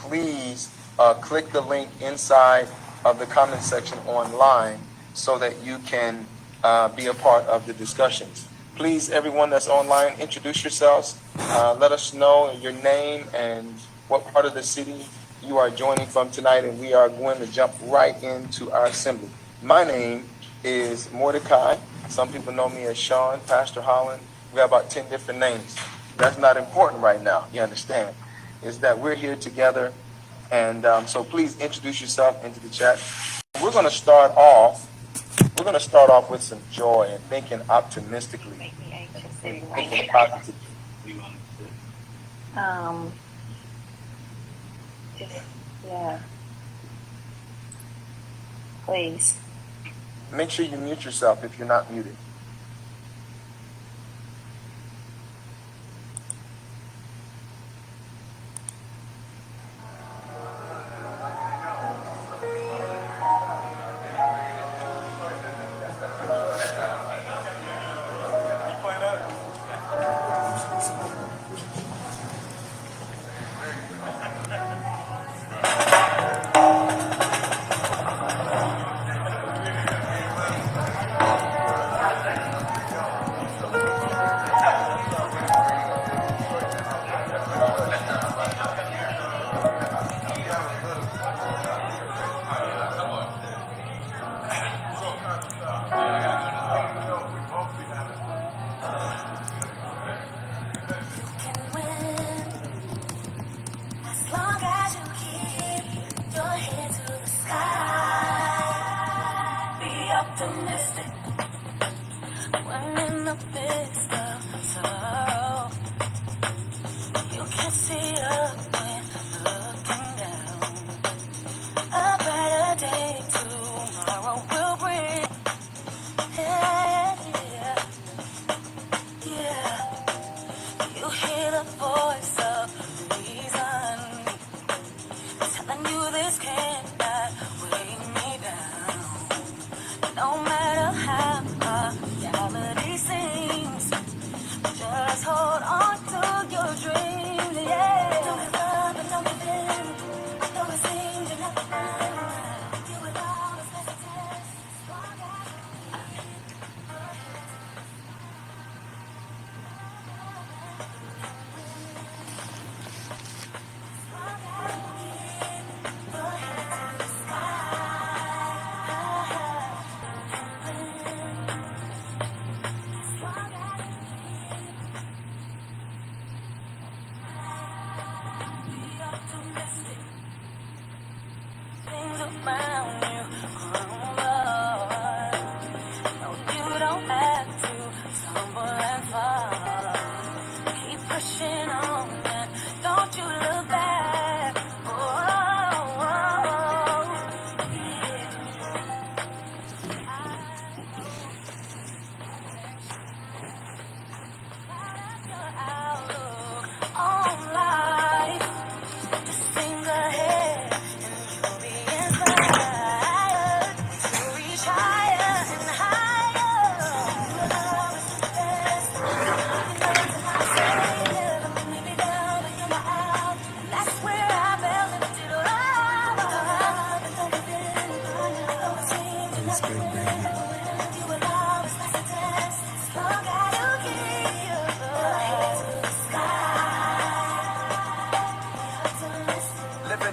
please click the link inside of the comment section online so that you can be a part of the discussions. Please, everyone that's online, introduce yourselves. Let us know your name and what part of the city you are joining from tonight, and we are going to jump right into our assembly. My name is Mordecai. Some people know me as Sean, Pastor Holland. We have about 10 different names. That's not important right now, you understand. It's that we're here together, and so please introduce yourself into the chat. We're going to start off with some joy and thinking optimistically. Make me anxious. Thinking positively. Yeah. Please. Make sure you mute yourself if you're not muted.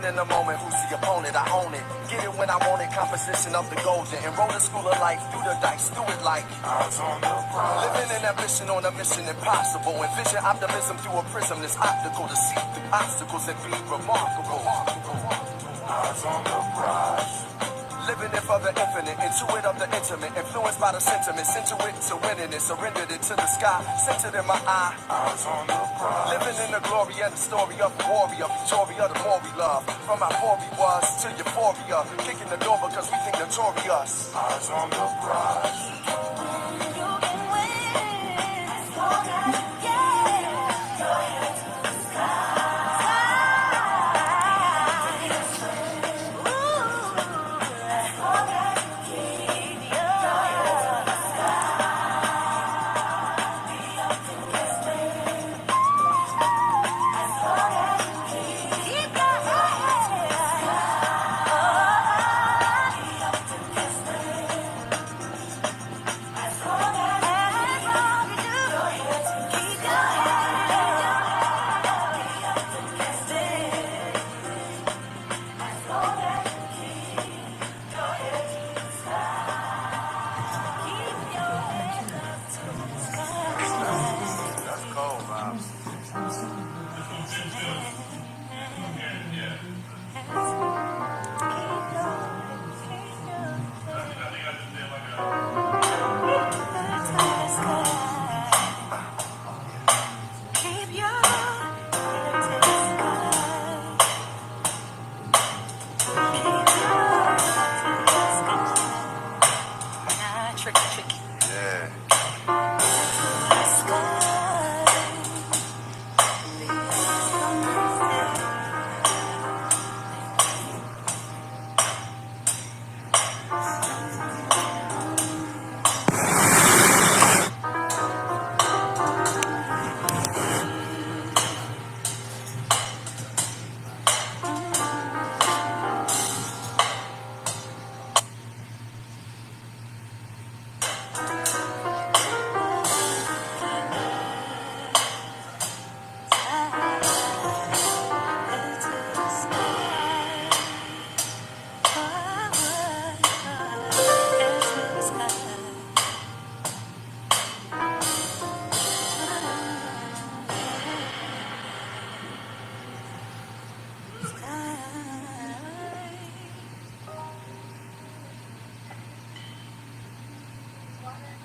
In the moment, who's the opponent? I own it. Get it when I want it. Composition of the golden. Enroll the school of life. Do the dice. Do it like eyes on the prize. Living in ambition on a mission impossible. Envision optimism through a prism that's optical to see through obstacles and be remarkable. Eyes on the prize. Living it for the infinite, intuit of the intimate, influenced by the sentiment, sent to it to winning it, surrendered it to the sky, centered in my eye. Eyes on the prize. Living in the glory and the story of the warrior, victory of the more we love. From our poor we was to euphoria, kicking the door because we think notorious. Eyes on the prize.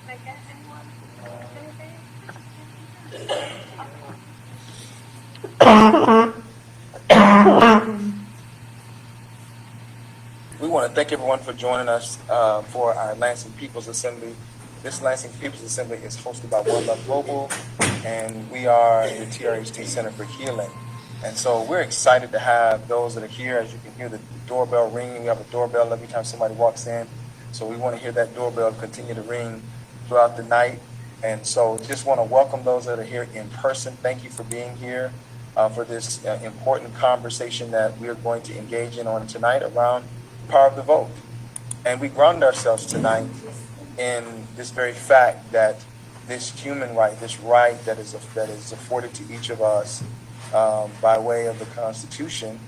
We want to thank everyone for joining us for our Lansing People's Assembly. This Lansing People's Assembly is hosted by One Love Global, and we are the TRHT Center for Healing. And so we're excited to have those that are here. As you can hear the doorbell ringing, we have a doorbell every time somebody walks in. So we want to hear that doorbell continue to ring throughout the night. And so just want to welcome those that are here in person. Thank you for being here for this important conversation that we are going to engage in on tonight around the power of the vote. And we ground ourselves tonight in this very fact that this human right, this right that is afforded to each of us by way of the Constitution,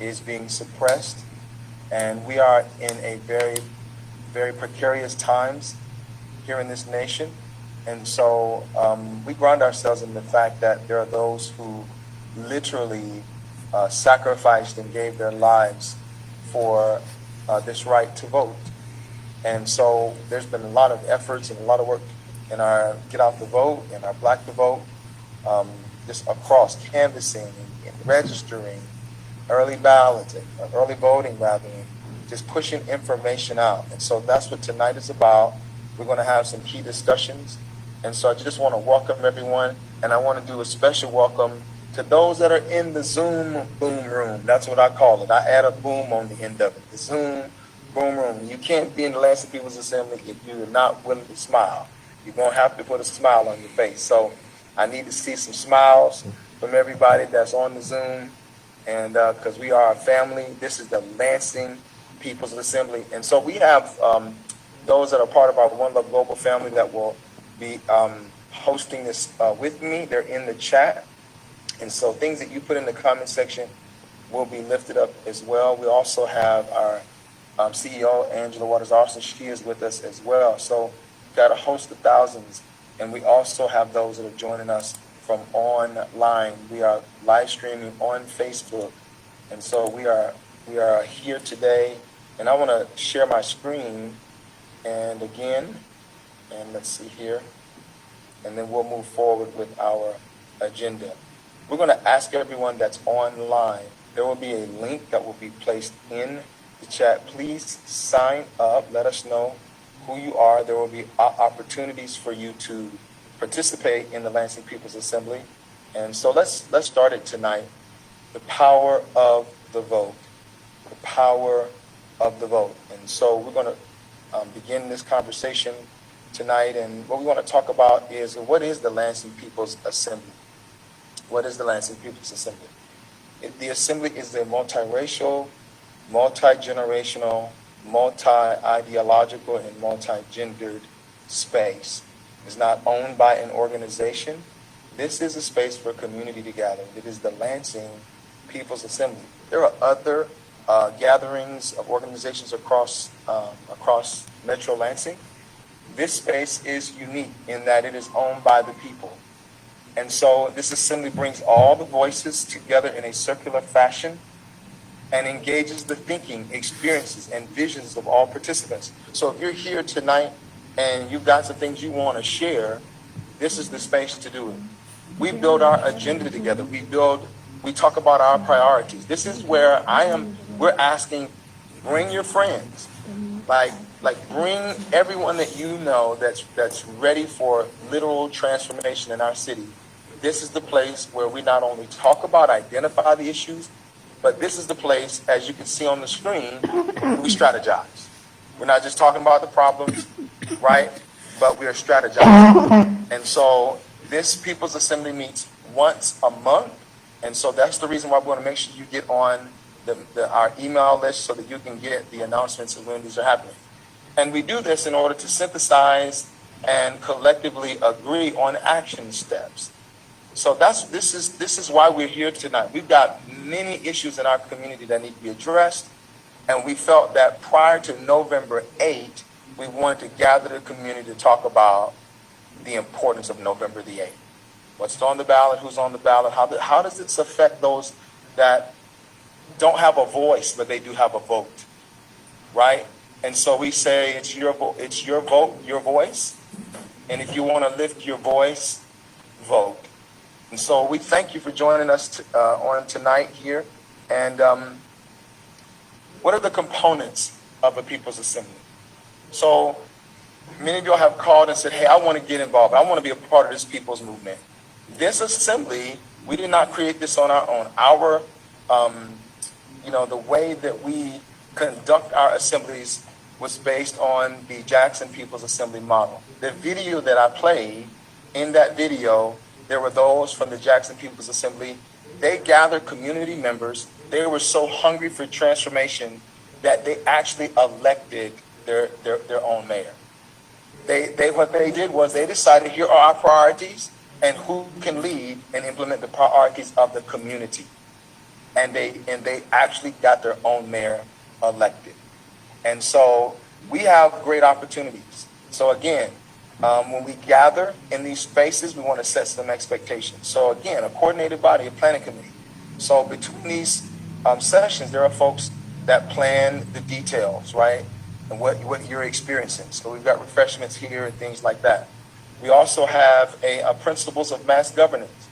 is being suppressed. And we are in a very, very precarious times here in this nation. And so we ground ourselves in the fact that there are those who literally sacrificed and gave their lives for this right to vote. And so there's been a lot of efforts and a lot of work in our Get Out the Vote and our Black to Vote, just across canvassing and registering, early balloting, early voting rather, just pushing information out. And so that's what tonight is about. We're going to have some key discussions. And so I just want to welcome everyone, and I want to do a special welcome to those that are in the Zoom boom room. That's what I call it. I add a boom on the end of it. The Zoom boom room. You can't be in the Lansing People's Assembly if you're not willing to smile. You're going to have to put a smile on your face. So I need to see some smiles from everybody that's on the Zoom, and because we are a family. This is the Lansing People's Assembly. And so we have those that are part of our One Love Global family that will be hosting this with me. They're in the chat. And so things that you put in the comment section will be lifted up as well. We also have our CEO, Angela Waters-Austin. She is with us as well. So we've got a host of thousands. And we also have those that are joining us from online. We are live streaming on Facebook. And so we are here today. And I want to share my screen. And again, and let's see here. And then we'll move forward with our agenda. We're going to ask everyone that's online. There will be a link that will be placed in the chat. Please sign up. Let us know who you are. There will be opportunities for you to participate in the Lansing People's Assembly. And so let's start it tonight. The power of the vote. The power of the vote. And so we're going to begin this conversation tonight. And what we want to talk about is, what is the Lansing People's Assembly? What is the Lansing People's Assembly? The Assembly is a multiracial, multi-generational, multi-ideological, and multi-gendered space. It's not owned by an organization. This is a space for community to gather. It is the Lansing People's Assembly. There are other gatherings of organizations across Metro Lansing. This space is unique in that it is owned by the people. And so this assembly brings all the voices together in a circular fashion and engages the thinking, experiences, and visions of all participants. So if you're here tonight and you've got some things you want to share, this is the space to do it. We build our agenda together. We talk about our priorities. This is where we're asking, bring your friends. Like bring everyone that you know that's ready for literal transformation in our city. This is the place where we not only talk about, identify the issues, but this is the place, as you can see on the screen, we strategize. We're not just talking about the problems, right? But we are strategizing. And so this People's Assembly meets once a month. And so that's the reason why we want to make sure you get on our email list so that you can get the announcements of when these are happening. And we do this in order to synthesize and collectively agree on action steps. So this is why we're here tonight. We've got many issues in our community that need to be addressed, and we felt that prior to November 8th, we wanted to gather the community to talk about the importance of November the 8th. What's on the ballot? Who's on the ballot? How does this affect those that don't have a voice but they do have a vote, right? And so we say it's your vote, your voice. And if you want to lift your voice, vote. And so we thank you for joining us on tonight here. And what are the components of a People's Assembly? So many of y'all have called and said, hey, I want to get involved. I want to be a part of this people's movement. This assembly, we did not create this on our own. Our, the way that we conduct our assemblies was based on the Jackson People's Assembly model. The video that I played, in that video, there were those from the Jackson People's Assembly. They gathered community members. They were so hungry for transformation that they actually elected their own mayor. What they did was they decided, here are our priorities and who can lead and implement the priorities of the community. And they actually got their own mayor elected. And so we have great opportunities. So again, when we gather in these spaces, we want to set some expectations. So again, a coordinated body, a planning committee. So between these sessions, there are folks that plan the details, right? And what you're experiencing. So we've got refreshments here and things like that. We also have a principles of mass governance,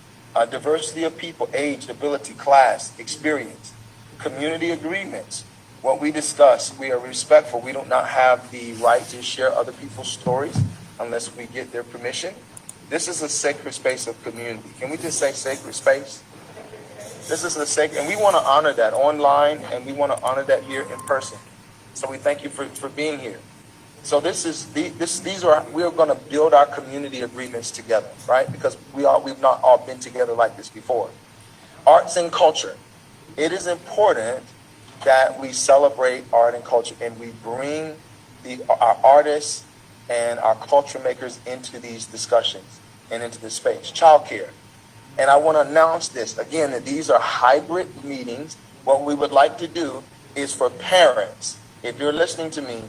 diversity of people, age, ability, class, experience, community agreements. What we discuss, we are respectful. We do not have the right to share other people's stories unless we get their permission. This is a sacred space of community. Can we just say sacred space? This is a sacred, and we want to honor that online, and we want to honor that here in person. So we thank you for being here. So we are going to build our community agreements together, right? Because we've not all been together like this before. Arts and culture. It is important that we celebrate art and culture, and we bring our artists and our culture makers into these discussions and into this space. Childcare. And I want to announce this again, that these are hybrid meetings. What we would like to do is for parents, if you're listening to me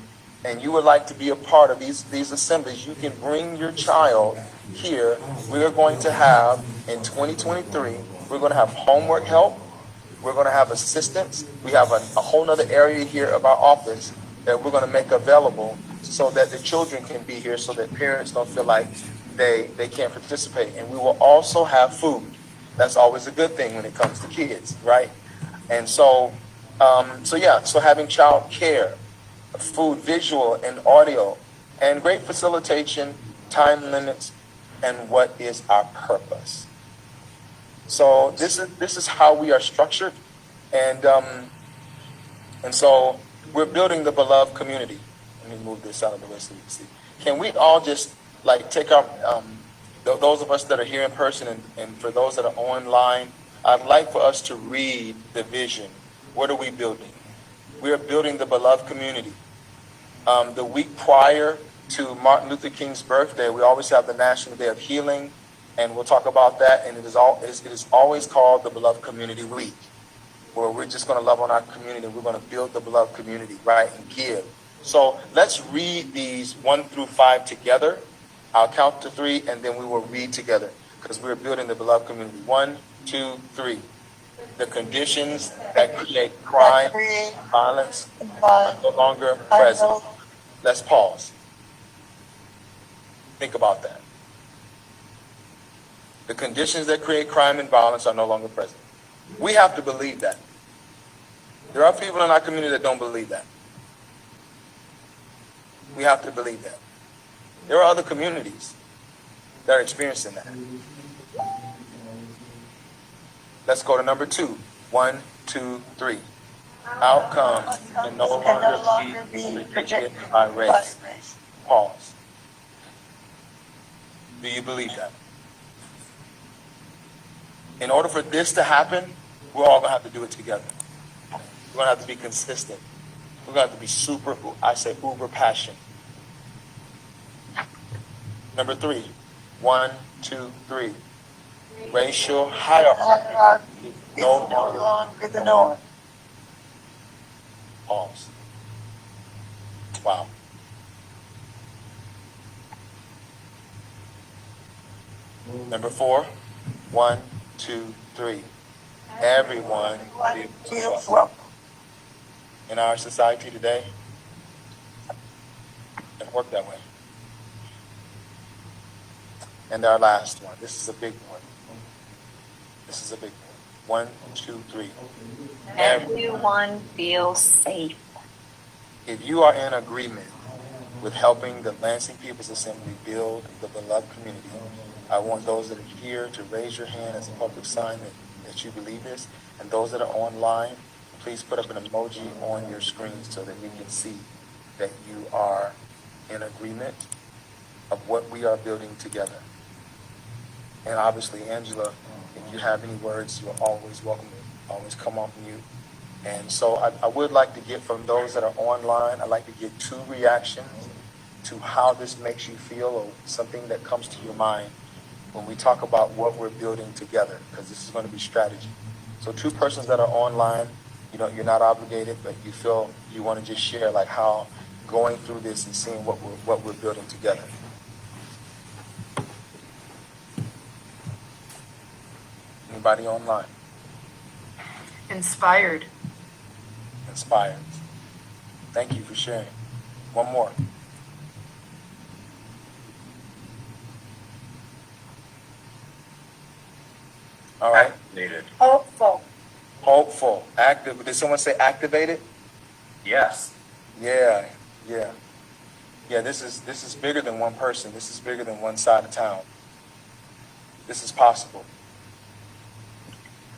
and you would like to be a part of these assemblies, you can bring your child here. We are going to have, in 2023, we're going to have homework help. We're going to have assistance. We have a whole nother area here of our office that we're going to make available so that the children can be here, so that parents don't feel like they can't participate. And we will also have food. That's always a good thing when it comes to kids, right? And so having child care, food, visual and audio, and great facilitation, time limits, and what is our purpose. So this is how we are structured, and so we're building the beloved community. Let me move this out of the way so you can see. Can we all just take our those of us that are here in person and for those that are online, I'd like for us to read the vision. What are we building? We are building the beloved community. The week prior to Martin Luther King's birthday, we always have the National Day of Healing, and we'll talk about that. And it is always called the Beloved Community Week, where we're just going to love on our community. We're going to build the beloved community, right, and give. So let's read these 1 through 5 together. I'll count to 3, and then we will read together, because we're building the beloved community. 1, 2, 3. The conditions that create crime, violence are no longer present. Let's pause. Think about that. The conditions that create crime and violence are no longer present. We have to believe that. There are people in our community that don't believe that. We have to believe that. There are other communities that are experiencing that. Let's go to number 2. 1, 2, 3. Outcomes can no longer be predicted by race. Pause. Do you believe that? In order for this to happen, we're all going to have to do it together. We're going to have to be consistent. We're going to have to be uber passionate. Number 3. 1, 2, 3. Racial hierarchy is no longer the norm. Pause. Wow. Number 4. 1, 2, 3. Everyone feels welcome. In our society today, it doesn't work that way. And our last one. This is a big one. This is a big one. 1, 2, 3. Everyone feels safe. If you are in agreement with helping the Lansing People's Assembly build the beloved community, I want those that are here to raise your hand as a public sign that you believe this. And those that are online, please put up an emoji on your screen so that we can see that you are in agreement of what we are building together. And obviously, Angela, if you have any words, you're always welcome to always come off mute. And so I would like to get from those that are online, I'd like to get 2 reactions to how this makes you feel or something that comes to your mind when we talk about what we're building together, because this is going to be strategy. So 2 persons that are online, you know, you're not obligated, but you feel you want to just share like how going through this and seeing what we're building together. Anybody online? Inspired. Inspired. Thank you for sharing. One more. All right. Activated. Hopeful. Hopeful. Active. Did someone say activated? Yes. Yeah. Yeah, this is bigger than one person. This is bigger than one side of town. This is possible.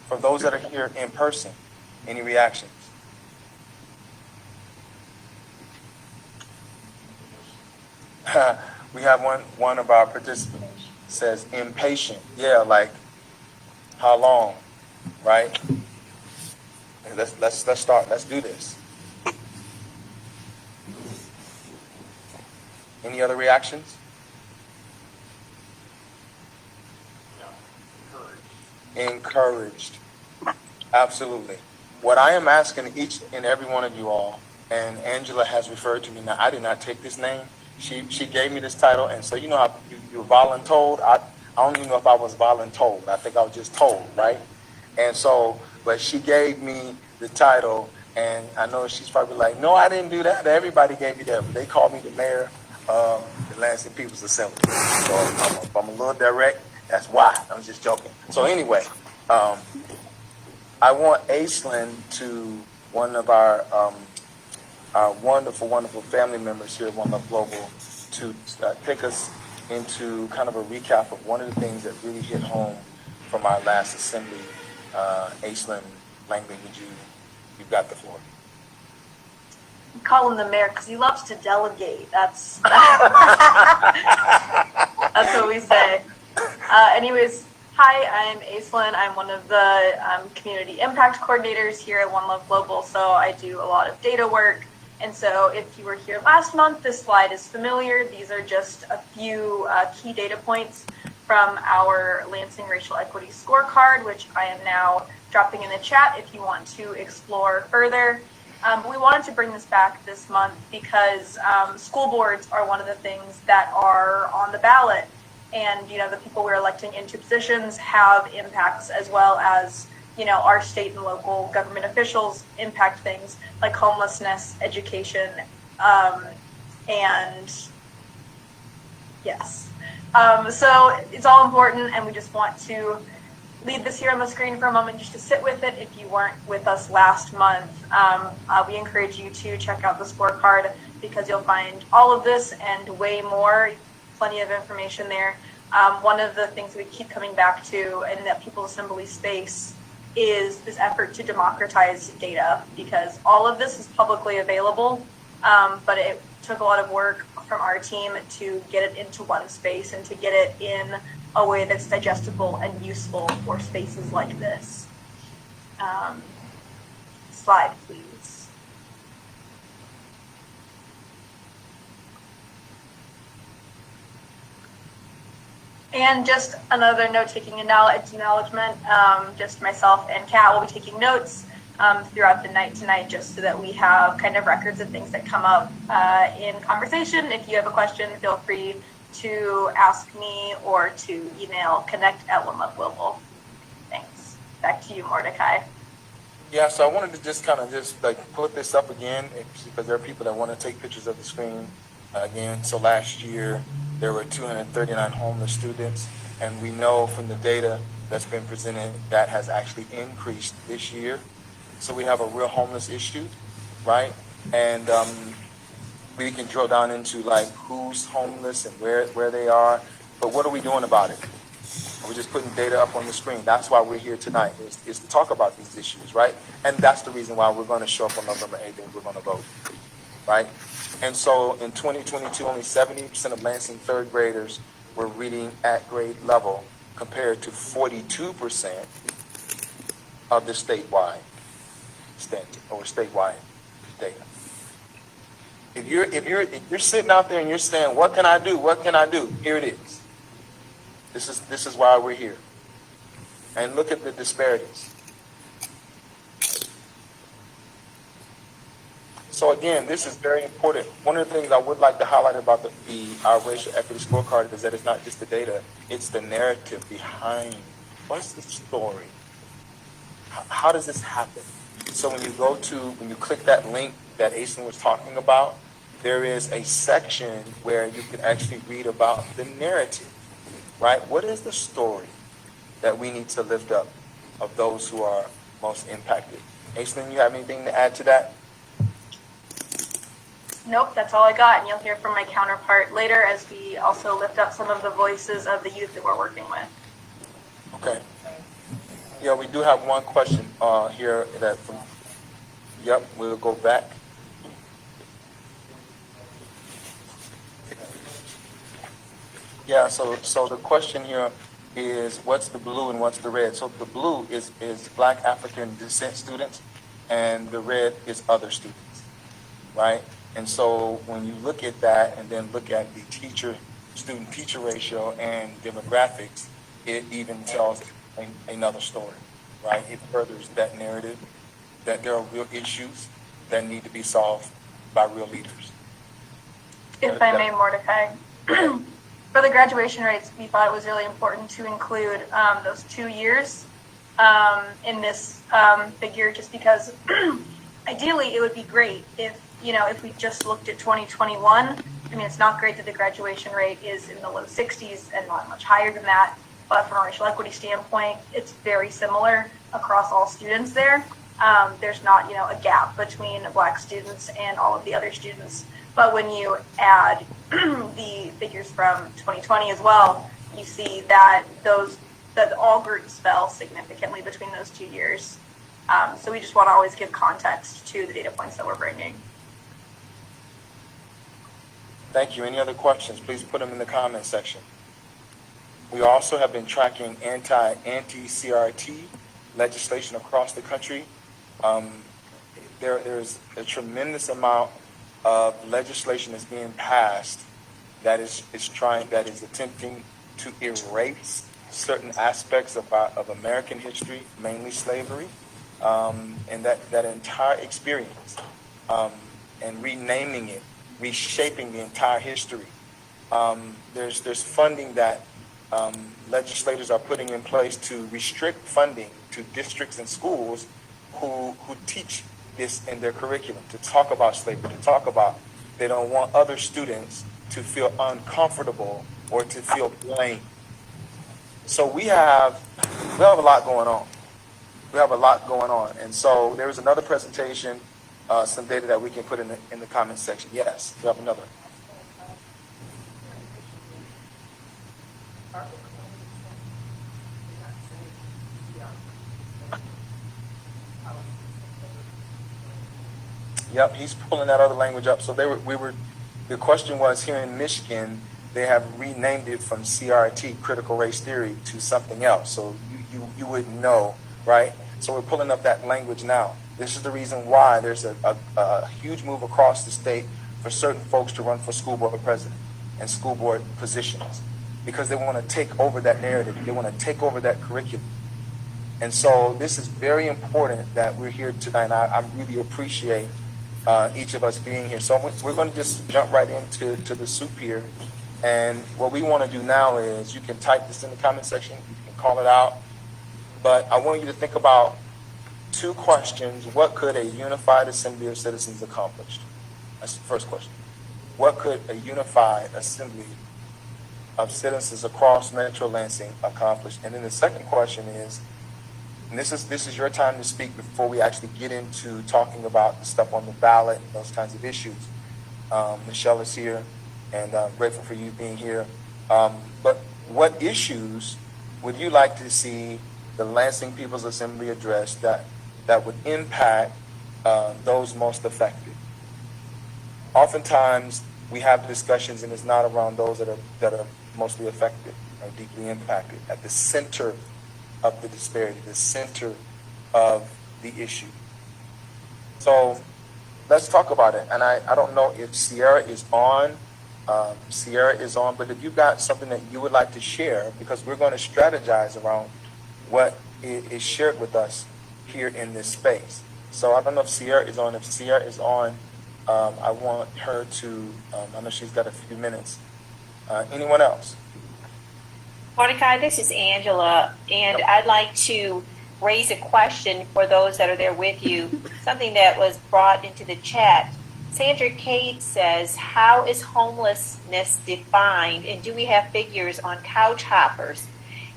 For those that are here in person, any reactions? We have one of our participants says impatient. Yeah, like how long, right? Let's start. Let's do this. Any other reactions? Encouraged. Absolutely. What I am asking each and every one of you all, and Angela has referred to me now, I did not take this name. She gave me this title, and so you know how you're voluntold. I don't even know if I was voluntold. I think I was just told, right? And so, but she gave me the title, and I know she's probably like, no, I didn't do that. Everybody gave me that, but they called me the mayor of the Lansing People's Assembly. So if I'm a little direct, that's why. I'm just joking. So anyway, I want Aislinn to, one of our wonderful family members here at One Love Global, to take us into kind of a recap of one of the things that really hit home from our last assembly. Aislinn Langley, you've got the floor. We call him the mayor because he loves to delegate. That's what we say. Anyways, hi, I'm Aislinn. I'm one of the community impact coordinators here at One Love Global, so I do a lot of data work. And so if you were here last month, this slide is familiar. These are just a few key data points from our Lansing Racial Equity Scorecard, which I am now dropping in the chat if you want to explore further. We wanted to bring this back this month because school boards are one of the things that are on the ballot. And, you know, the people we're electing into positions have impacts as well as, you know, our state and local government officials impact things like homelessness, education, and yes. So it's all important, and we just want to leave this here on the screen for a moment just to sit with it. If you weren't with us last month, we encourage you to check out the scorecard because you'll find all of this and way more, plenty of information there. One of the things we keep coming back to in that People's Assembly space is this effort to democratize data, because all of this is publicly available, but it took a lot of work from our team to get it into one space and to get it in a way that's digestible and useful for spaces like this. Slide, please. And just another note-taking acknowledgement, just myself and Kat will be taking notes throughout the night tonight, just so that we have kind of records of things that come up in conversation. If you have a question, feel free to ask me or to email connect@OneLoveGlobal. Thanks. Back to you, Mordecai. Yeah, so I wanted to just like put this up again because there are people that want to take pictures of the screen again. So last year there were 239 homeless students, and we know from the data that's been presented that has actually increased this year. So we have a real homeless issue, right? And we can drill down into like who's homeless and where they are, but what are we doing about it? We're just putting data up on the screen. That's why we're here tonight, is to talk about these issues, right? And that's the reason why we're going to show up on November 8th and we're going to vote, right? And so in 2022, only 70% of Lansing third graders were reading at grade level compared to 42% of the statewide standard or statewide data. If you're sitting out there and you're saying, what can I do? What can I do? Here it is. This is why we're here. And look at the disparities. So again, this is very important. One of the things I would like to highlight about our racial equity scorecard is that it's not just the data, it's the narrative behind what's the story. How does this happen? So when you click that link that Aislinn was talking about, there is a section where you can actually read about the narrative, right? What is the story that we need to lift up of those who are most impacted? Aislinn, you have anything to add to that? Nope, that's all I got, and you'll hear from my counterpart later as we also lift up some of the voices of the youth that we're working with. Okay. Yeah, we do have one question here yep, we'll go back. Yeah, so the question here is what's the blue and what's the red? So the blue is Black African descent students, and the red is other students, right? And so when you look at that and then look at the student-teacher ratio and demographics, it even tells another story, right? It furthers that narrative that there are real issues that need to be solved by real leaders. If I may, Mordecai. For the graduation rates, we thought it was really important to include those 2 years in this figure, just because ideally it would be great if we just looked at 2021. I mean, it's not great that the graduation rate is in the low 60s and not much higher than that, but from a racial equity standpoint, it's very similar across all students there. There's not, a gap between Black students and all of the other students. But when you add the figures from 2020 as well, you see that all groups fell significantly between those 2 years. So we just want to always give context to the data points that we're bringing. Thank you. Any other questions? Please put them in the comment section. We also have been tracking anti-CRT legislation across the country. There's a tremendous amount of legislation that's being passed that is attempting to erase certain aspects of American history, mainly slavery, and that entire experience, and renaming it, reshaping the entire history. There's funding that legislators are putting in place to restrict funding to districts and schools who teach this in their curriculum, to talk about slavery, to talk about they don't want other students to feel uncomfortable or to feel blamed. So we have a lot going on. We have a lot going on. And so there's another presentation, some data that we can put in the comment section. Yes, we have another. Yep, he's pulling that other language up. So the question was, here in Michigan, they have renamed it from CRT, critical race theory, to something else. So you wouldn't know, right? So we're pulling up that language now. This is the reason why there's a huge move across the state for certain folks to run for school board president and school board positions, because they want to take over that narrative. They want to take over that curriculum. And so this is very important that we're here tonight. And I really appreciate each of us being here. So we're going to just jump right into the soup here. And what we want to do now is, you can type this in the comment section, you can call it out, but I want you to think about 2 questions. What could a unified assembly of citizens accomplish? That's the first question. What could a unified assembly of citizens across Metro Lansing accomplished? And then the second question is, and this is your time to speak before we actually get into talking about the stuff on the ballot and those kinds of issues. Michelle is here, and I'm grateful for you being here. But what issues would you like to see the Lansing People's Assembly address that would impact those most affected? Oftentimes, we have discussions, and it's not around those that are mostly affected or deeply impacted at the center of the disparity, the center of the issue. So let's talk about it. And I don't know if Sierra is on. But if you've got something that you would like to share, because we're going to strategize around what is shared with us here in this space. So I don't know if Sierra is on. If Sierra is on, I want her to, I know she's got a few minutes. Anyone else? Mordecai, this is Angela, and I'd like to raise a question for those that are there with you, something that was brought into the chat. Sandra Cade says, how is homelessness defined, and do we have figures on couch hoppers?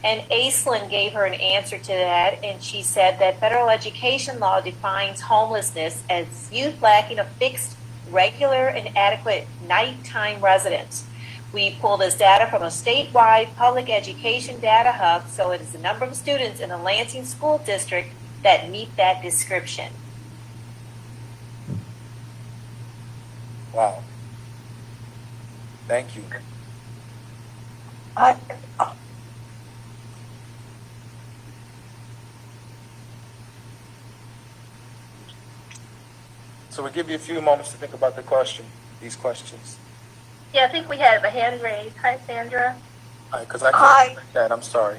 And Aislinn gave her an answer to that, and she said that federal education law defines homelessness as youth lacking a fixed, regular, and adequate nighttime residence. We pull this data from a statewide public education data hub, so it is the number of students in the Lansing School District that meet that description. Wow. Thank you. So we'll give you a few moments to think about these questions. Yeah, I think we have a hand raised. Hi, Sandra. Because I can't make that. I'm sorry.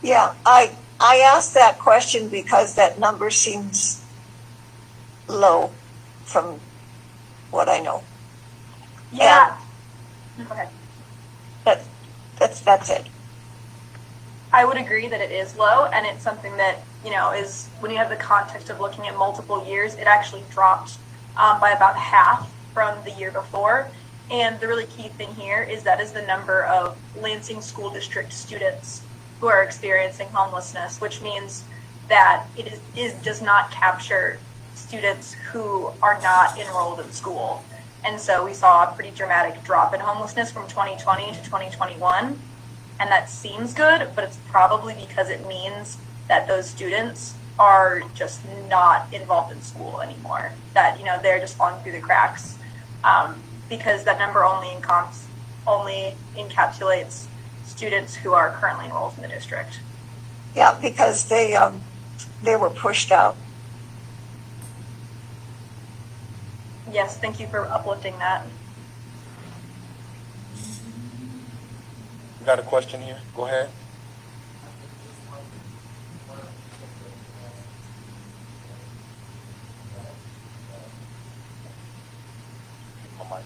Yeah, I asked that question because that number seems low from what I know. Yeah. Go ahead. That's it. I would agree that it is low, and it's something that, is when you have the context of looking at multiple years, it actually dropped by about half from the year before. And the really key thing here is that is the number of Lansing School District students who are experiencing homelessness, which means that it does not capture students who are not enrolled in school. And so we saw a pretty dramatic drop in homelessness from 2020 to 2021. And that seems good, but it's probably because it means that those students are just not involved in school anymore, that, they're just falling through the cracks. Because that number only encapsulates students who are currently enrolled in the district. Yeah, because they were pushed out. Yes, thank you for uplifting that. You got a question here? Go ahead. Oh my.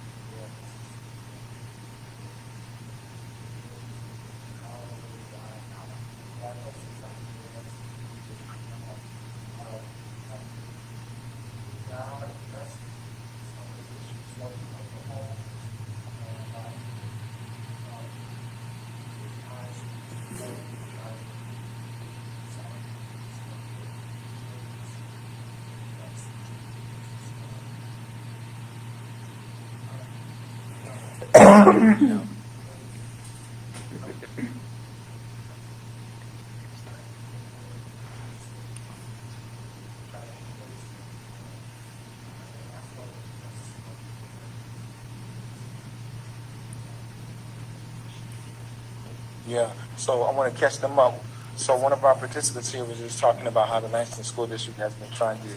Yeah, so I want to catch them up. So one of our participants here was just talking about how the Lansing School District has been trying to,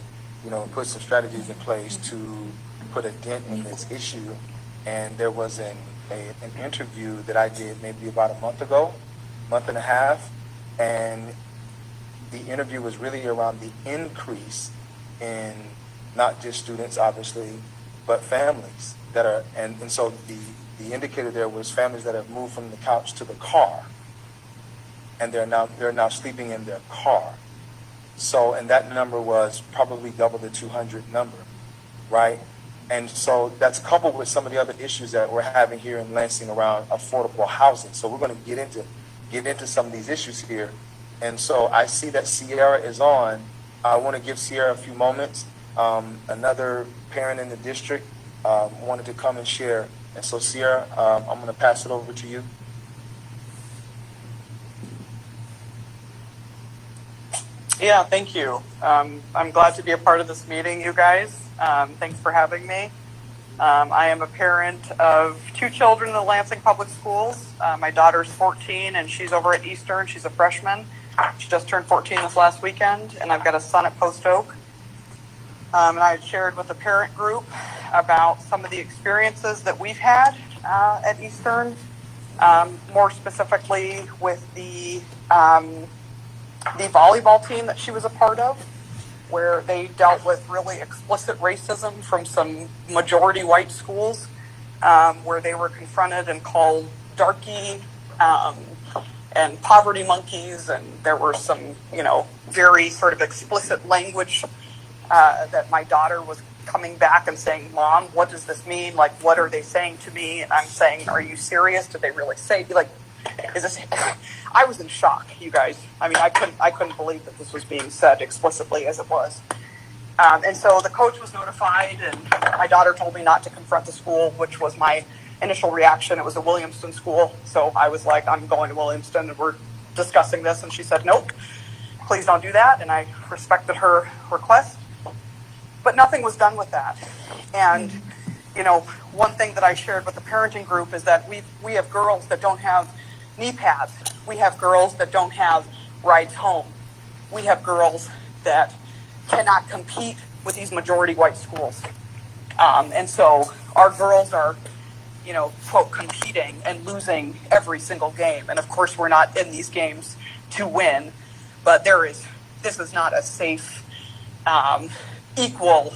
put some strategies in place to put a dent in this issue. And there was an interview that I did maybe about a month and a half, and the interview was really around the increase in not just students, obviously, but families that are, and so the indicator there was families that have moved from the couch to the car, and they're now sleeping in their car. So, and that number was probably double the 200 number, right? And so that's coupled with some of the other issues that we're having here in Lansing around affordable housing. So we're going to get into some of these issues here. And so I see that Sierra is on. I want to give Sierra a few moments. Another parent in the district wanted to come and share. And so Sierra, I'm going to pass it over to you. Yeah, thank you. I'm glad to be a part of this meeting, you guys. Thanks for having me. I am a parent of 2 children in the Lansing Public Schools. My daughter's 14 and she's over at Eastern. She's a freshman. She just turned 14 this last weekend, and I've got a son at Post Oak. And I had shared with the parent group about some of the experiences that we've had at Eastern, more specifically with the volleyball team that she was a part of, where they dealt with really explicit racism from some majority white schools, where they were confronted and called darky and poverty monkeys, and there were some, very sort of explicit language that my daughter was coming back and saying, "Mom, what does this mean? Like, what are they saying to me?" And I'm saying, "Are you serious? Did they really say, like, is this?" I was in shock, you guys. I mean, I couldn't believe that this was being said explicitly as it was. And so the coach was notified, and my daughter told me not to confront the school, which was my initial reaction. It was a Williamston school, so I was like, "I'm going to Williamston, and we're discussing this." And she said, "Nope, please don't do that." And I respected her request, but nothing was done with that. And one thing that I shared with the parenting group is that we have girls that don't have knee pads. We have girls that don't have rides home. We have girls that cannot compete with these majority white schools. And so our girls are, quote, competing and losing every single game. And of course, we're not in these games to win, but this is not a safe, equal,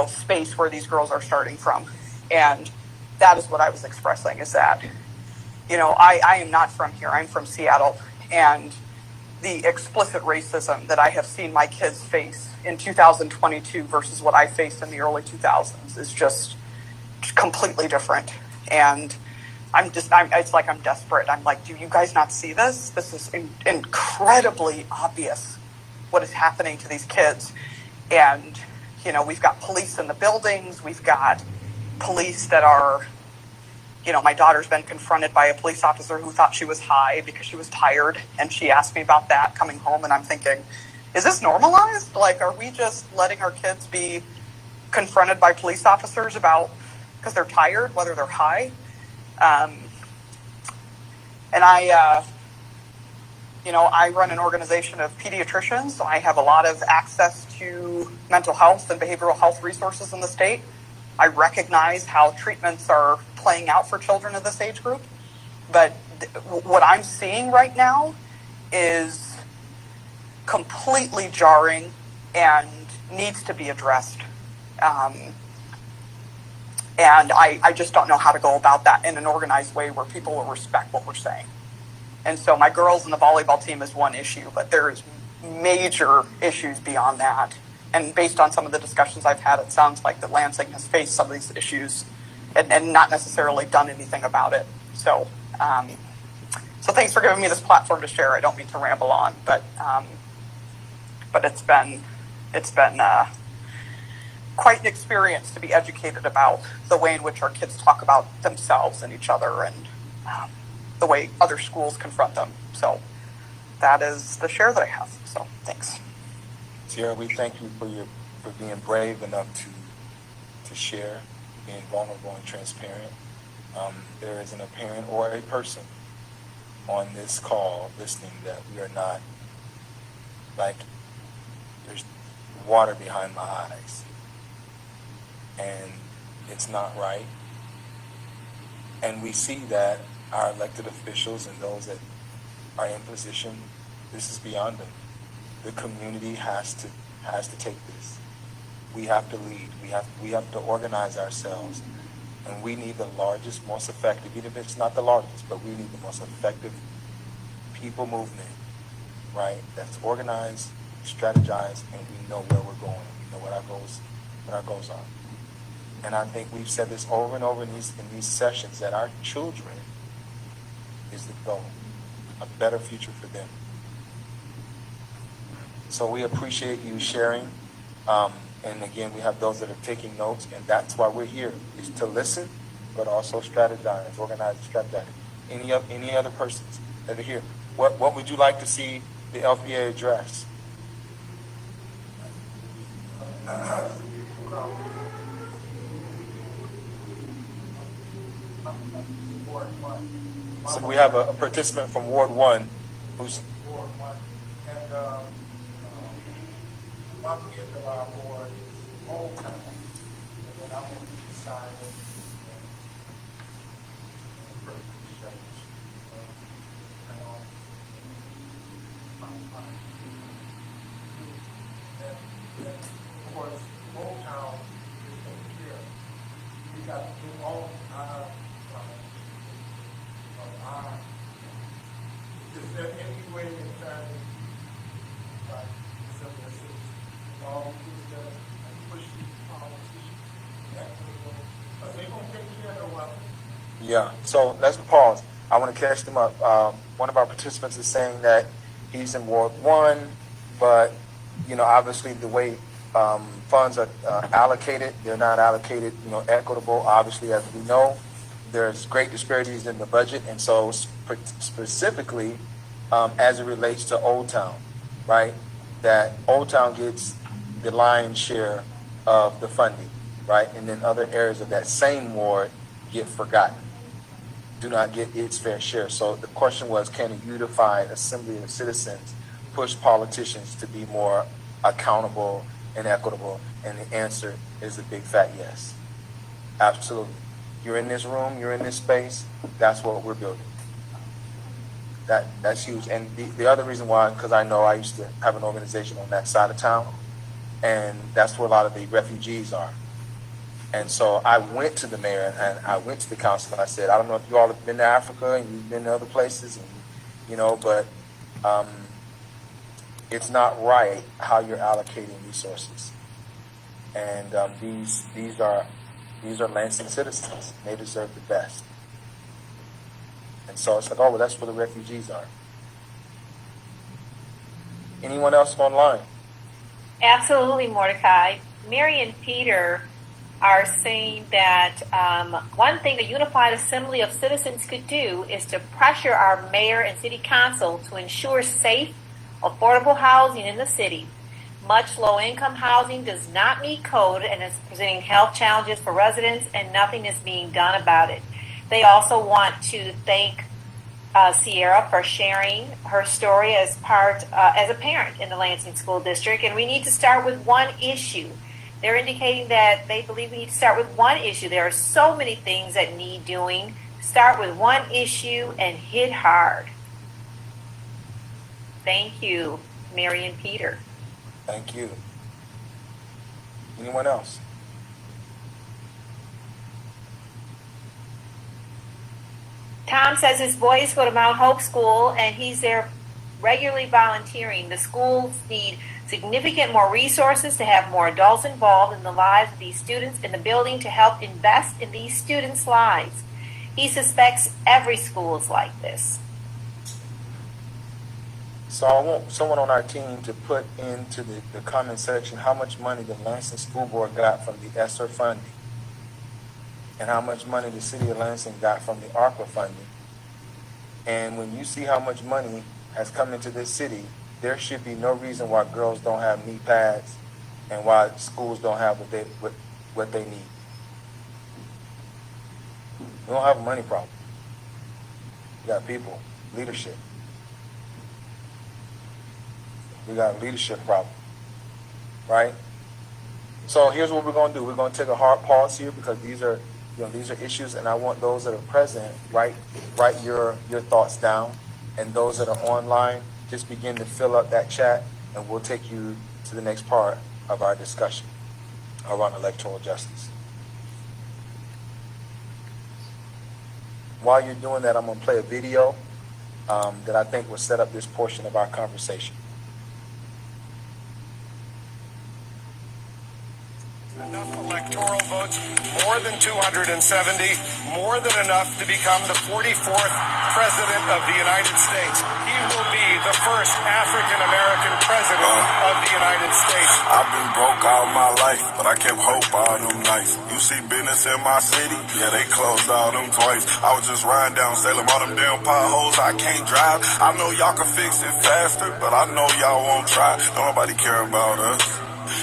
space where these girls are starting from. And that is what I was expressing, is that, I am not from here. I'm from Seattle. And the explicit racism that I have seen my kids face in 2022 versus what I faced in the early 2000s is just completely different. And it's like I'm desperate. I'm like, do you guys not see this? This is incredibly obvious what is happening to these kids. And, we've got police in the buildings. We've got police that are, my daughter's been confronted by a police officer who thought she was high because she was tired. And she asked me about that coming home. And I'm thinking, is this normalized? Like, are we just letting our kids be confronted by police officers because they're tired, whether they're high? And I run an organization of pediatricians, so I have a lot of access to mental health and behavioral health resources in the state. I recognize how treatments are playing out for children of this age group. But what I'm seeing right now is completely jarring and needs to be addressed. And I just don't know how to go about that in an organized way where people will respect what we're saying. And so my girls and the volleyball team is one issue, but there's major issues beyond that. And based on some of the discussions I've had, it sounds like that Lansing has faced some of these issues and not necessarily done anything about it. So thanks for giving me this platform to share. I don't mean to ramble on, but it's been quite an experience to be educated about the way in which our kids talk about themselves and each other, and the way other schools confront them. So that is the share that I have. So thanks. Sierra, we thank you for being brave enough to share, being vulnerable and transparent. There isn't a parent or a person on this call listening that we are not, like, there's water behind my eyes. And it's not right. And we see that our elected officials and those that are in position, this is beyond them. The community has to take this. We have to lead. We have to organize ourselves, and we need the largest, most effective, even if it's not the largest, but we need the most effective people movement, right? That's organized, strategized, and we know where we're going. We know what our goals are. And I think we've said this over and over in these sessions, that our children is the goal, a better future for them. So we appreciate you sharing. And again, we have those that are taking notes, and that's why we're here, is to listen, but also strategize, organize, and strategize. Any other persons that are here? What would you like to see the LPA address? So we have a participant from Ward 1 who's Ward 1, and my opinion of our board is Old Town, and then I'm going to decide of course, Old Town is taken care of. We got to do all our is there any way in trying to similar cities, all these and push these policies, equitable, but they're going to take care of what? Yeah, so let's pause. I want to catch them up. One of our participants is saying that he's in Ward 1, but, obviously the way funds are allocated, they're not allocated, equitable. Obviously, as we know, there's great disparities in the budget, and so specifically as it relates to Old Town, right? That Old Town gets the lion's share of the funding, right? And then other areas of that same ward get forgotten, do not get its fair share. So the question was, can a unified assembly of citizens push politicians to be more accountable and equitable? And the answer is a big fat yes. Absolutely. You're in this room, you're in this space, that's what we're building. That's huge. And the other reason why, because I know I used to have an organization on that side of town, and that's where a lot of the refugees are. And so I went to the mayor and I went to the council and I said, I don't know if you all have been to Africa and you've been to other places, and, but it's not right how you're allocating resources. And these are Lansing citizens. They deserve the best. And so it's like, oh, well, that's where the refugees are. Anyone else online? Absolutely, Mordecai. Mary and Peter are saying that one thing a unified assembly of citizens could do is to pressure our mayor and city council to ensure safe, affordable housing in the city. Much low-income housing does not meet code and is presenting health challenges for residents, and nothing is being done about it. They also want to thank Sierra for sharing her story as a parent in the Lansing School District, and we need to start with one issue. They're indicating that they believe we need to start with one issue. There are so many things that need doing. Start with one issue and hit hard. Thank you, Mary and Peter. Thank you. Anyone else? Tom says his boys go to Mount Hope School and he's there regularly volunteering. The schools need significant more resources to have more adults involved in the lives of these students in the building to help invest in these students' lives. He suspects every school is like this. So I want someone on our team to put into the comment section how much money the Lansing School Board got from the ESSER funding and how much money the City of Lansing got from the ARPA funding. And when you see how much money has come into this city, there should be no reason why girls don't have knee pads and why schools don't have what they need. We don't have a money problem. We got people, leadership. We got a leadership problem, right? So here's what we're going to do. We're going to take a hard pause here because these are issues, and I want those that are present write your thoughts down, and those that are online just begin to fill up that chat, and we'll take you to the next part of our discussion around electoral justice. While you're doing that, I'm going to play a video that I think will set up this portion of our conversation. Enough electoral votes, more than 270, more than enough to become the 44th President of the United States. He will be the first African-American President of the United States. I've been broke all my life, but I kept hope all them nights. You see business in my city? Yeah, they closed all them twice. I was just riding down Salem, all them damn potholes, I can't drive. I know y'all can fix it faster, but I know y'all won't try. Don't nobody care about us.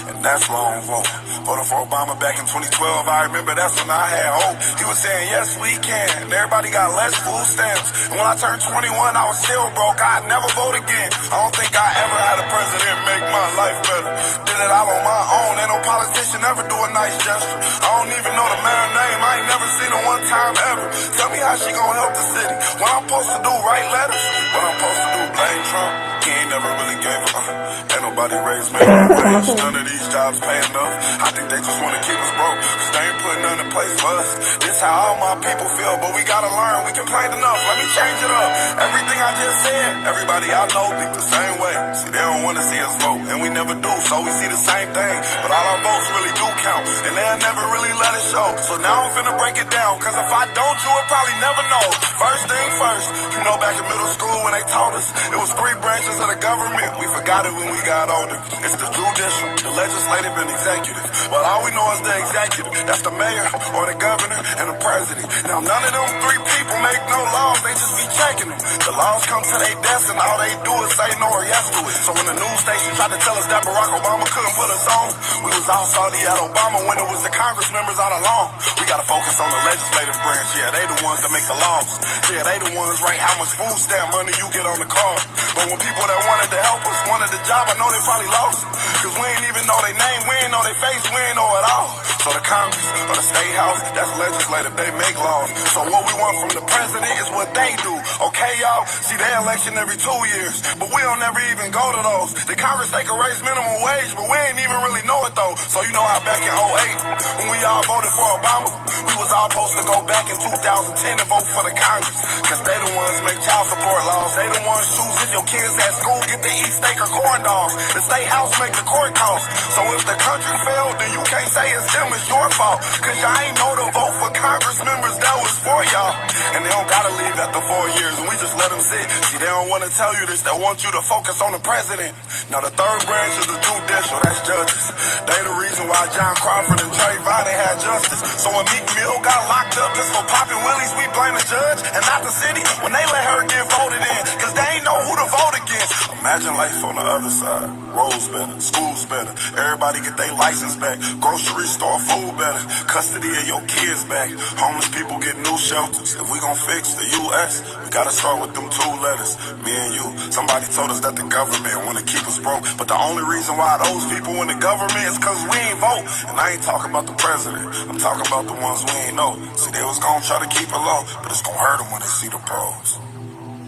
And that's long vote. Voted for Obama back in 2012. I remember that's when I had hope. He was saying, yes, we can. And everybody got less food stamps. And when I turned 21, I was still broke. I'd never vote again. I don't think I ever had a president make my life better. Did it all on my own. Ain't no politician ever do a nice gesture. I don't even know the man's name. I ain't never seen her one time ever. Tell me how she gonna help the city. What I'm supposed to do, write letters? What I'm supposed to do, blame Trump? He ain't never really gave a ain't nobody raised minimum wage. None of these jobs pay enough. I think they just want to keep us broke, cause they ain't putting none in place for us. This how all my people feel, but we gotta learn. We complained enough, let me change it up. Everything I just said, everybody I know think the same way. See, they don't want to see us vote, and we never do, so we see the same thing. But all our votes really do count, and they'll never really let it show. So now I'm finna break it down, cause if I don't, you will probably never know. First thing first, you know back in middle school when they taught us, it was 3 branches of the government. We forgot it when we got older. It's the judicial, the legislative, and executive. Well, all we know is the executive. That's the mayor, or the governor, and the president. Now, none of them 3 people make no laws. They just be checking them. The laws come to their desk, and all they do is say no or yes to it. So when the news station tried to tell us that Barack Obama couldn't put us on, we was all salty at Obama when it was the Congress members all along. We gotta focus on the legislative branch. Yeah, they the ones that make the laws. Yeah, they the ones write how much food stamp money you get on the card. But when people that wanted to help us wanted the job, I know they probably lost. Cause we ain't even know their name, we ain't know their face, we ain't know it all. So the Congress or the State House, that's legislative, they make laws. So what we want from the president is what they do. Okay, y'all? See, they election every 2 years, but we don't ever even go to those. The Congress, they can raise minimum wage, but we ain't even really know it though. So you know how back in '08, when we all voted for Obama, we was all supposed to go back in 2010 and vote for the Congress. Cause they the ones make child support laws. They the ones choose if your kids at school get to eat steak or corn dogs. The State House make the court calls. So if the country failed, then you can't say it's them, it's your fault. Cause y'all ain't know to vote for Congress members that was for y'all. And they don't gotta leave after 4 years, and we just let them sit. See, they don't wanna tell you this, they want you to focus on the president. Now the third branch is the judicial, that's judges. They the reason why John Crawford and Trayvon they had justice. So when Meek Mill got locked up just for popping willies, we blame the judge and not the city when they let her get voted in. Cause they ain't know who to vote against. Imagine life on the other side. Roads better, schools better, everybody get their license back. Grocery store food better, custody of your kids back. Homeless people get new shelters. If we gon' fix the U.S., we gotta start with them 2 letters. Me and you. Somebody told us that the government wanna keep us broke, but the only reason why those people in the government is cause we ain't vote. And I ain't talking about the president, I'm talking about the ones we ain't know. See, they was gonna try to keep it low, but it's gonna hurt them when they see the pros.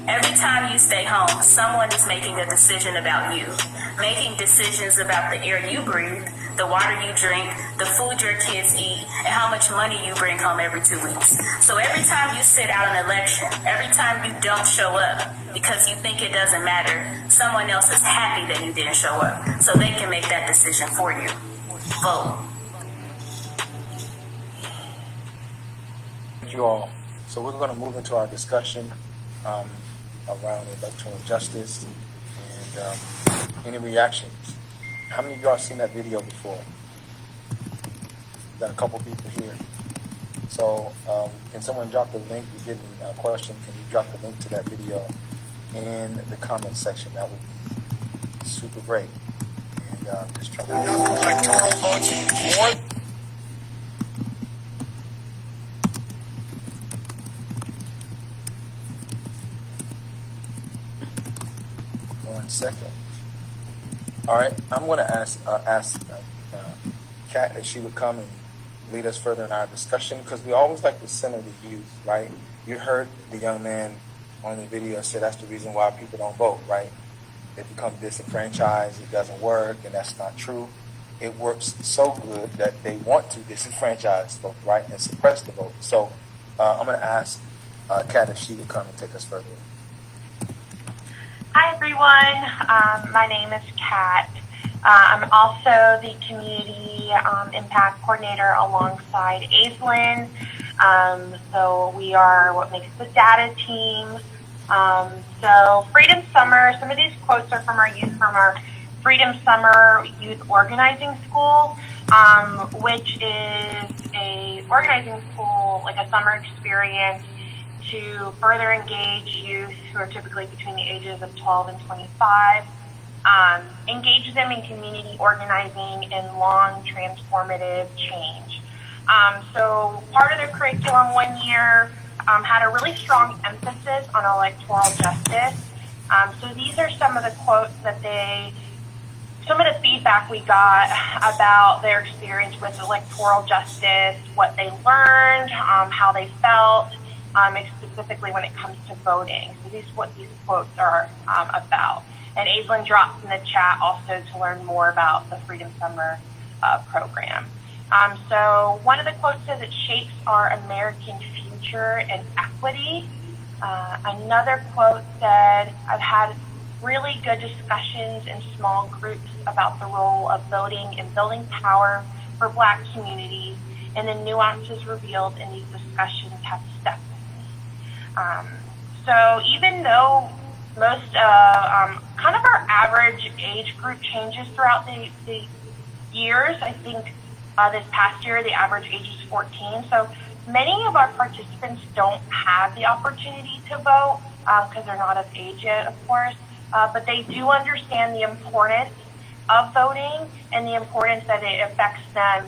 Every time you stay home, someone is making a decision about you, making decisions about the air you breathe, the water you drink, the food your kids eat, and how much money you bring home every 2 weeks. So every time you sit out an election, every time you don't show up because you think it doesn't matter, someone else is happy that you didn't show up, so they can make that decision for you. Vote. Thank you all. So we're going to move into our discussion around electoral justice and any reactions. How many of y'all seen that video before? Got a couple people here. So can someone drop the link? You give me a question. Can you drop the link to that video in the comment section? That would be super great. And just try Electoral votes, more. second. All right, I'm going to ask Kat if she would come and lead us further in our discussion, because we always like to center the youth, right? You heard the young man on the video say that's the reason why people don't vote, right? They become disenfranchised, it doesn't work, and that's not true. It works so good that they want to disenfranchise folks, right, and suppress the vote. So I'm going to ask Kat if she would come and take us further. Hi, everyone. My name is Kat. I'm also the community impact coordinator alongside Aislinn. So we are what makes the data team. So Freedom Summer, some of these quotes are from our Freedom Summer Youth Organizing School, which is a organizing school, like a summer experience to further engage youth who are typically between the ages of 12 and 25, engage them in community organizing and long transformative change. So part of their curriculum one year had a really strong emphasis on electoral justice. So these are some of the quotes that some of the feedback we got about their experience with electoral justice, what they learned, how they felt, specifically when it comes to voting. So these what these quotes are about. And Aislinn dropped in the chat also to learn more about the Freedom Summer program. So one of the quotes says, "It shapes our American future and equity." Another quote said, "I've had really good discussions in small groups about the role of voting and building power for Black communities, and the nuances revealed in these discussions have stuck with me." So even though most kind of our average age group changes throughout the years, I think this past year the average age is 14. So many of our participants don't have the opportunity to vote because they're not of age yet, of course. But they do understand the importance of voting and the importance that it affects them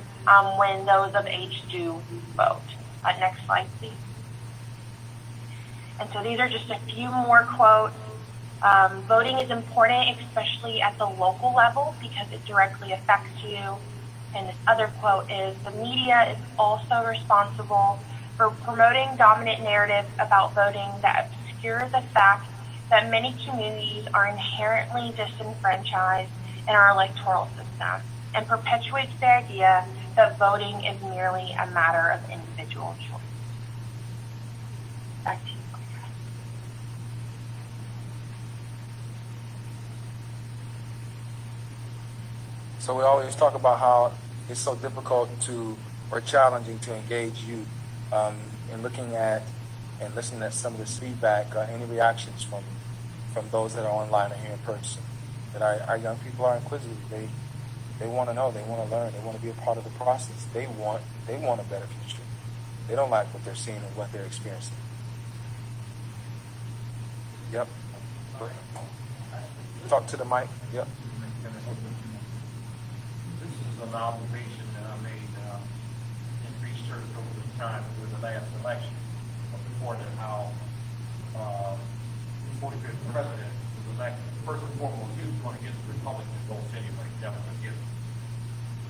when those of age do vote. Next slide, please. And so these are just a few more quotes. Voting is important, especially at the local level, because it directly affects you. And this other quote is, "The media is also responsible for promoting dominant narratives about voting that obscure the fact that many communities are inherently disenfranchised in our electoral system and perpetuates the idea that voting is merely a matter of individual choice." Back to you. So we always talk about how it's so difficult or challenging to engage youth in looking at and listening at some of this feedback. Any reactions from those that are online or here in person? That our young people are inquisitive. They want to know. They want to learn. They want to be a part of the process. They want a better future. They don't like what they're seeing and what they're experiencing. Yep. Talk to the mic. Yep. This is an observation that I made in research over the time with the last election, before that, how the 45th president was elected. First and foremost, he was going against the Republican votes anyway. That was a given.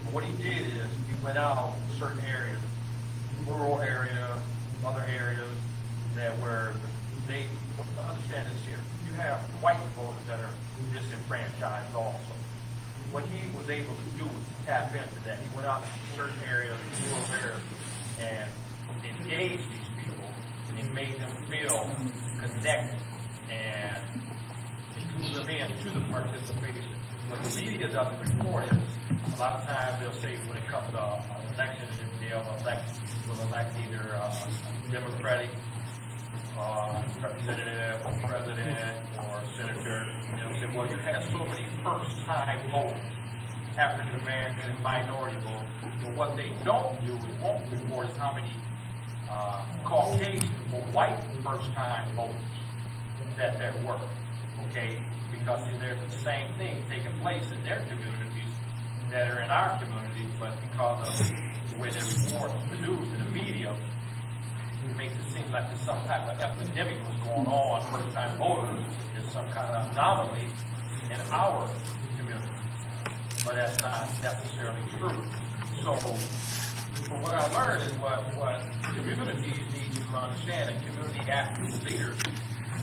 But what he did is he went out in certain areas, rural area, other areas that were they understand this here. You have white voters that are disenfranchised also. What he was able to do was tap into that. He went out to certain areas, rural areas, and engaged these people and made them feel connected and drew them in to the participation. What the media doesn't report is a lot of times they'll say when it comes to an election, they'll elect either a Democratic representative or president or senator. They'll say, well, you have so many first-time voters, African American and minority voters. But what they don't do is won't report is how many Caucasian or white first-time voters that there were. Okay, because there's the same thing taking place in their communities that are in our communities, but because of the way they report the news and the media, it makes it seem like there's some type of epidemic was going on. First-time voters is some kind of anomaly in our community, but that's not necessarily true. So, what I learned is what communities need to understand, and community activist leaders.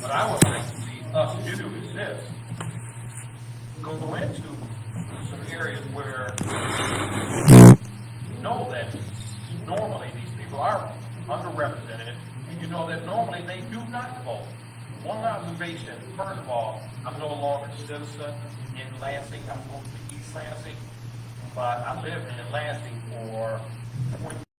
What I would like to see us do is this: go into some areas where you know that normally these people are underrepresented, and you know that normally they do not vote. One observation: first of all, I'm no longer a citizen in Lansing. I'm going to East Lansing, but I lived in Lansing for 20